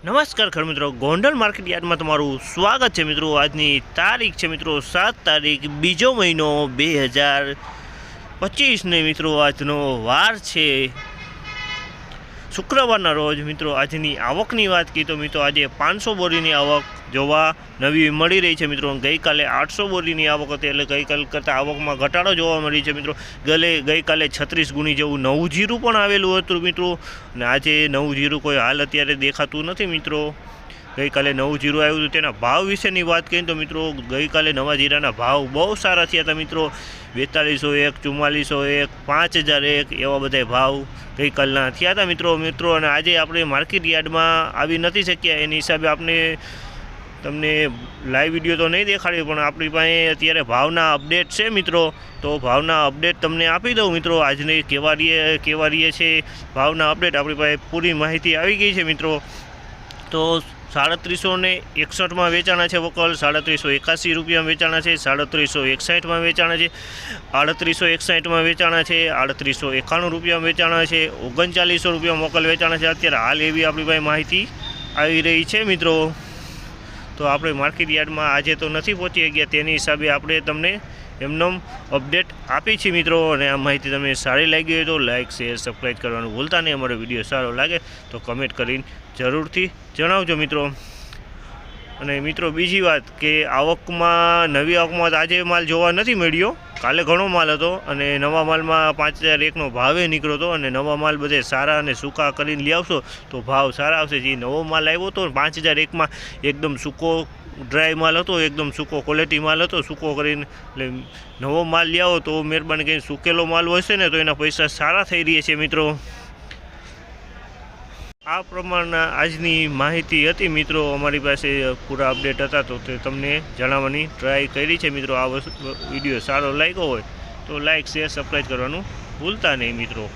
નમસ્કાર ખેડૂત મિત્રો, ગોંડલ માર્કેટ યાર્ડમાં તમારું સ્વાગત છે મિત્રો। આજની તારીખ છે મિત્રો 7 તારીખ બીજો મહિનો 2025 ને મિત્રો આજનો વાર છે શુક્રવારના રોજ। મિત્રો આજની આવકની વાત કરીએ તો મિત્રો આજે 500 બોરીની આવક જોવા નવી મળી રહી છે મિત્રો। ગઈકાલે 800 બોરીની આવક હતી, એટલે ગઈકાલ કરતાં આવકમાં ઘટાડો જોવા મળી છે મિત્રો। ગઈકાલે 36 ગુણી જેવું નવું જીરું પણ આવેલું હતું મિત્રો, અને આજે નવું જીરું કોઈ હાલ અત્યારે દેખાતું નથી મિત્રો। ગઈકાલે નવું જીરું આવ્યું હતું, તેના ભાવ વિશેની વાત કરીએ તો મિત્રો ગઈકાલે નવા જીરાના ભાવ બહુ સારા થયા હતા મિત્રો। 4201, 4401, 5001 એવા બધા ભાવ ગઈકાલના થયા હતા મિત્રો। અને આજે આપણે માર્કેટ યાર્ડમાં આવી નથી શક્યા, એની હિસાબે આપણે તમને લાઈવ વિડીયો તો નહીં દેખાડ્યો, પણ આપણી પાસે અત્યારે ભાવના અપડેટ છે મિત્રો। તો ભાવના અપડેટ તમને આપી દઉં મિત્રો। આજની કેવા રહીએ છે ભાવના અપડેટ, આપણી પાસે પૂરી માહિતી આવી ગઈ છે મિત્રો। તો 3761માં વેચાણા છે વકલ, 3781 રૂપિયામાં વેચાણા છે, 3761માં વેચાણા છે, 3861માં વેચાણા છે, 3891 રૂપિયામાં વેચાણા છે, 3900 રૂપિયામાં વકલ વેચાણા છે અત્યારે હાલ, એવી આપણી પાસે માહિતી આવી રહી છે મિત્રો। તો આપણે માર્કેટ યાર્ડમાં આજે તો નથી પહોંચી ગયા, તેની હિસાબે આપણે તમને એમનો અપડેટ આપી છે મિત્રો। અને આ માહિતી તમને સારી લાગી હોય તો લાઇક, શેર, સબસ્ક્રાઈબ કરવાનું ભૂલતા નહીં। અમારો વિડીયો સારો લાગે તો કમેન્ટ કરીને જરૂરથી જણાવજો મિત્રો। અને મિત્રો બીજી વાત કે આવકમાં નવી આવકમાં આજે માલ જોવા નથી મળ્યો, કાલે ઘણો માલ હતો, અને નવા માલમાં 5001નો ભાવે નીકળ્યો હતો, અને નવા માલ બધે સારા અને સૂકા કરીને લઈ આવશો તો ભાવ સારા આવશે। જે નવો માલ આવ્યો હતો 5001માં એકદમ સૂકો ડ્રાય માલ હતો, એકદમ સૂકો ક્વોલિટી માલ હતો, સૂકો કરીને, એટલે નવો માલ લઈ આવો તો મહેરબાની કરીને સૂકેલો માલ હશે ને તો એના પૈસા સારા થઈ રહ્યા છે મિત્રો। આ પ્રમાણના આજની માહિતી હતી મિત્રો, અમારી પાસે પૂરા અપડેટ હતા તો તે તમને જણાવવાની ટ્રાય કરી છે મિત્રો। આ વિડીયો સારો લાગ્યો હોય તો લાઇક, શેર, સબસ્ક્રાઈબ કરવાનું ભૂલતા નહીં મિત્રો।